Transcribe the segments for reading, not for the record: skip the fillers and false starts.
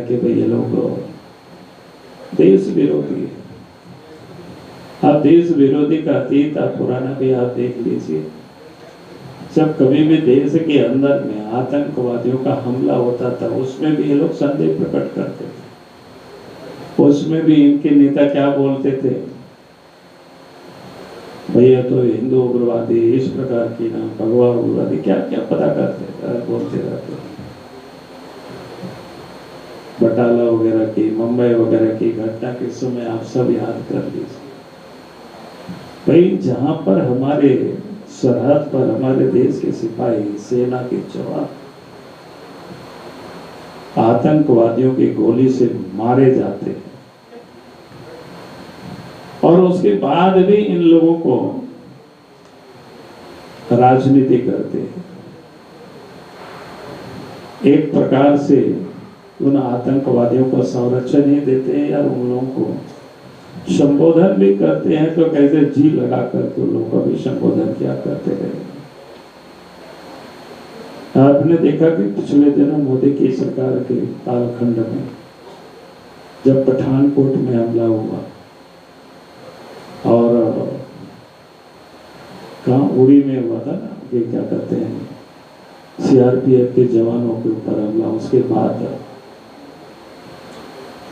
कि भाई ये लोग देश विरोधी है। आप देश विरोधी का अतीत आप पुराना भी आप देख लीजिए। जब कभी भी देश के अंदर में आतंकवादियों का हमला होता था उसमें भी ये लोग संदेह प्रकट करते थे। उसमें भी इनके नेता क्या बोलते थे, भैया तो हिंदू उग्रवादी इस प्रकार की ना भगवा उग्रवादी क्या क्या पता करते बोलते रहते। बटाला वगैरह की, मुंबई वगैरह की घटना के समय आप सब याद कर लीजिए। भाई जहां पर हमारे सरहद पर हमारे देश के सिपाही, सेना के जवान आतंकवादियों की गोली से मारे जाते हैं और उसके बाद भी इन लोगों को राजनीति करते हैं। एक प्रकार से उन आतंकवादियों को संरक्षण ही देते हैं या उन लोगों को संबोधन भी करते हैं, तो कैसे जी लगा करके उन लोगों का भी संबोधन क्या करते रहे। आपने देखा कि पिछले दिनों मोदी की सरकार के कालखंड में जब पठानकोट में हमला हुआ और कहाँ उड़ी में हुआ था ना, ये क्या कहते हैं सीआरपीएफ के जवानों के ऊपर हमला, उसके बाद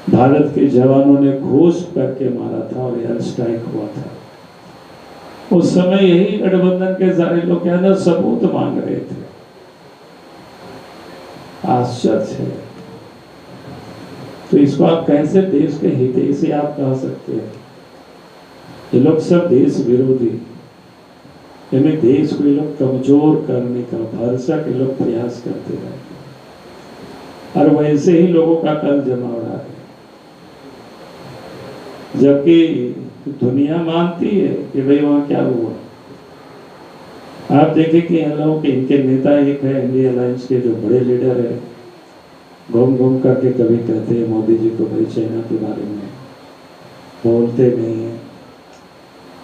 भारत के जवानों ने घोष करके मारा था और एयर स्ट्राइक हुआ था। उस समय यही गठबंधन के सारे लोग क्या ना सबूत मांग रहे थे। आश्चर्य है। तो इसको आप कैसे देश के हितैषी आप कह सकते हैं? ये लोग सब देश विरोधी, इन्हें देश को ये लोग कमजोर करने का भरसक ये लोग प्रयास करते रहे और वैसे ही लोगों का कल जमा उड़ा है। जबकि दुनिया मानती है कि भाई वहां क्या हुआ। आप देखें कि इन लोगों के इनके नेता एक है इंडिया अलायंस के जो बड़े लीडर है, घूम घूम करके कभी कहते हैं मोदी जी को भाई चाइना के बारे में बोलते नहीं है,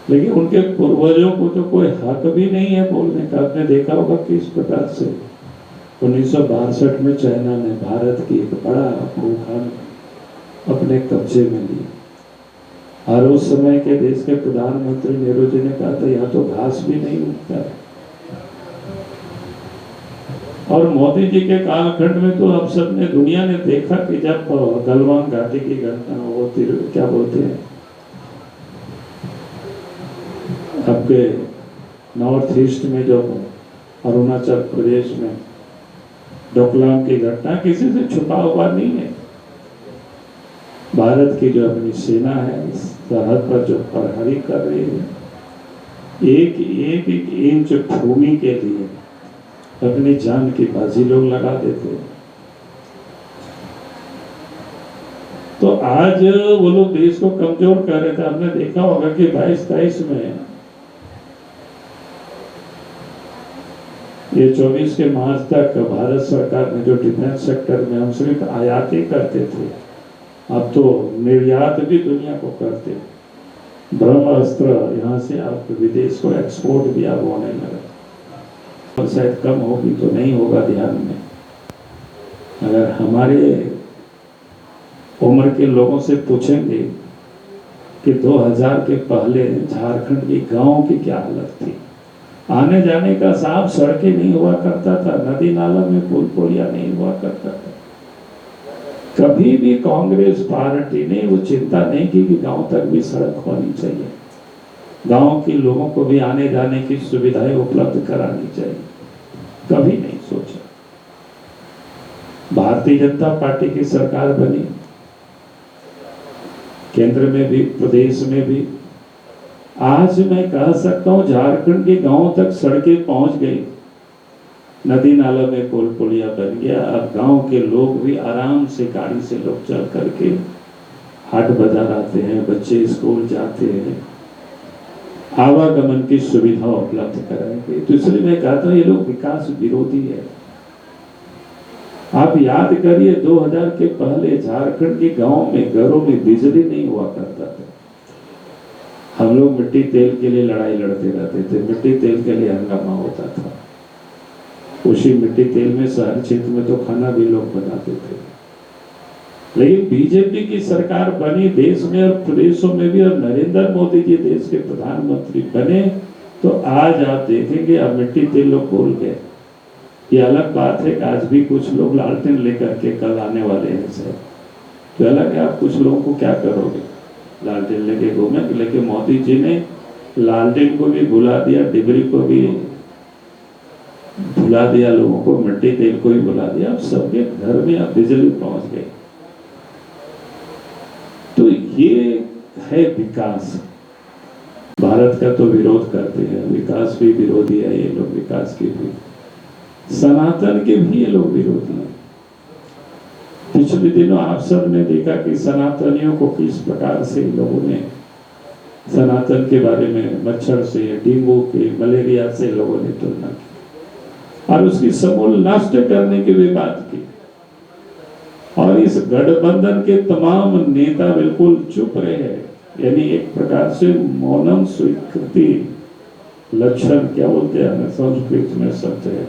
लेकिन उनके पूर्वजों को तो कोई हक भी नहीं है बोलने का। आपने देखा होगा कि इस प्रकार से 1962 में चाइना ने भारत की एक बड़ा भूखंड अपने कब्जे में ली और उस समय के देश के प्रधानमंत्री नेहरू जी ने कहा था यहाँ तो घास भी नहीं उगता है। और मोदी जी के कालखंड में तो अब सबने दुनिया ने देखा कि जब गलवान घाटी की घटना वो क्या बोलते हैं आपके नॉर्थ ईस्ट में जो अरुणाचल प्रदेश में डोकलाम की घटना किसी से छुपा हुआ नहीं है। भारत की जो अपनी सेना है सरहद पर जो प्रहरी कर रही है, एक एक इंच भूमि के लिए अपनी जान की बाजी लोग लगा देते हैं। तो आज वो लोग देश को कमजोर कर रहे थे। आपने देखा होगा कि 22-23 में ये 24 के मार्च तक भारत सरकार ने जो डिफेंस सेक्टर में हम सिर्फ आयात ही करते थे, अब तो निर्यात भी दुनिया को करते। ब्रह्मास्त्र यहाँ से आप विदेश को एक्सपोर्ट भी अब होने लगा और शायद कम होगी तो नहीं होगा ध्यान में। अगर हमारे उम्र के लोगों से पूछेंगे कि 2000 के पहले झारखंड की गांव की क्या हालत थी, आने जाने का साफ सड़कें नहीं हुआ करता था, नदी नाला में पुल पुलिया नहीं हुआ करता था। कभी भी कांग्रेस पार्टी ने वो चिंता नहीं की कि गांव तक भी सड़क होनी चाहिए, गांव के लोगों को भी आने जाने की सुविधाएं उपलब्ध करानी चाहिए, कभी नहीं सोचा। भारतीय जनता पार्टी की सरकार बनी, केंद्र में भी प्रदेश में भी। आज मैं कह सकता हूं झारखंड के गांव तक सड़कें पहुंच गई, नदी नाला में पुल पुलिया बन गया। अब गांव के लोग भी आराम से गाड़ी से लोग चल करके हाट बाजार आते हैं, बच्चे स्कूल जाते हैं, आवागमन की सुविधा उपलब्ध कराएंगे। तो इसलिए मैं कहता हूं ये लोग विकास विरोधी है। आप याद करिए 2000 के पहले झारखंड के गांव में घरों में बिजली नहीं हुआ करता था। हम लोग मिट्टी तेल के लिए लड़ाई लड़ते रहते थे, मिट्टी तेल के लिए हंगामा होता था। उसी मिट्टी तेल में शहर क्षेत्र में तो खाना भी लोग बनाते थे। लेकिन बीजेपी की सरकार बनी देश में और प्रदेशों में भी, और नरेंद्र मोदी जी देश के प्रधानमंत्री बने, तो आज आप देखेंगे अब मिट्टी तेल लोग बोल गए। ये अलग बात है कि आज भी कुछ लोग लालटेन लेकर के कल आने वाले हैं सर, तो अलग है आप कुछ लोगों को क्या करोगे, लालटेन लेके घूमेंगे। लेकिन मोदी जी ने लालटेन को भी भुला दिया, डिबरी को भी भुला दिया, लोगों को मिट्टी तेल को भी भुला दिया। अब सबके घर में अब बिजली पहुंच गई। तो ये है विकास। भारत का तो विरोध करते हैं, विकास भी विरोधी है ये लोग, विकास के भी, सनातन के भी ये लोग विरोधी हैं। पिछले दिनों आप सब ने देखा कि सनातनियों को किस प्रकार से लोगों ने सनातन के बारे में मच्छर से, डेंगू के, मलेरिया से लोगों ने तुलना की और उसकी समूल नष्ट करने की भी बात की। और इस गठबंधन के तमाम नेता बिल्कुल चुप रहे, यानी एक प्रकार से मौनम स्वीकृति लक्षण क्या बोलते हैं संस्कृत में शब्द है।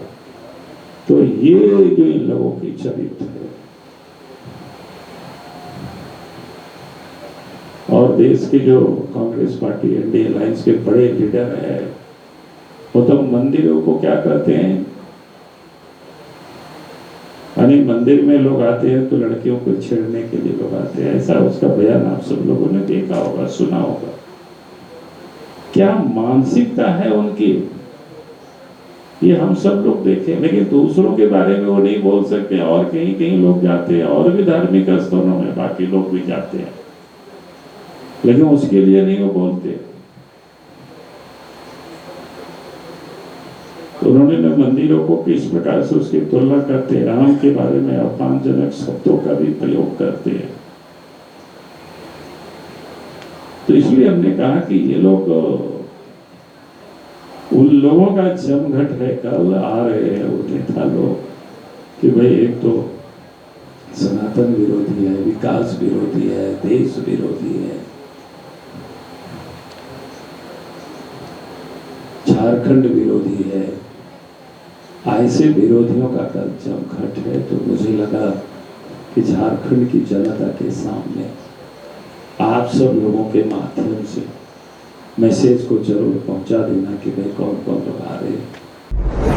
तो ये जो इन लोगों की चरित्र है, और देश की जो कांग्रेस पार्टी एनडीए अलायंस के बड़े लीडर है, वो तो मंदिरों को क्या करते हैं, यानी मंदिर में लोग आते हैं तो लड़कियों को छेड़ने के लिए लोग आते हैं, ऐसा उसका बयान आप सब लोगों ने देखा होगा, सुना होगा। क्या मानसिकता है उनकी, ये हम सब लोग देखें, लेकिन दूसरों के बारे में वो नहीं बोल सकते। और कहीं कहीं लोग जाते हैं, और भी धार्मिक स्थलों में बाकी लोग भी जाते हैं, लेकिन उसके लिए नहीं वो बोलते। उन्होंने मंदिरों को किस प्रकार से उसकी तुलना करते हैं, राम के बारे में अपमानजनक शब्दों का भी प्रयोग करते हैं। तो इसलिए हमने कहा कि ये लोग, उन लोगों का जमघट है, कल आ रहे हैं वो नेता लोग कि भाई एक तो सनातन विरोधी है, विकास विरोधी है, देश विरोधी है, झारखंड विरोधी है। ऐसे विरोधियों का कल जमघट है। तो मुझे लगा कि झारखंड की जनता के सामने आप सब लोगों के माध्यम से मैसेज को जरूर पहुंचा देना कि भाई कौन कौन लोग आ रहे हैं।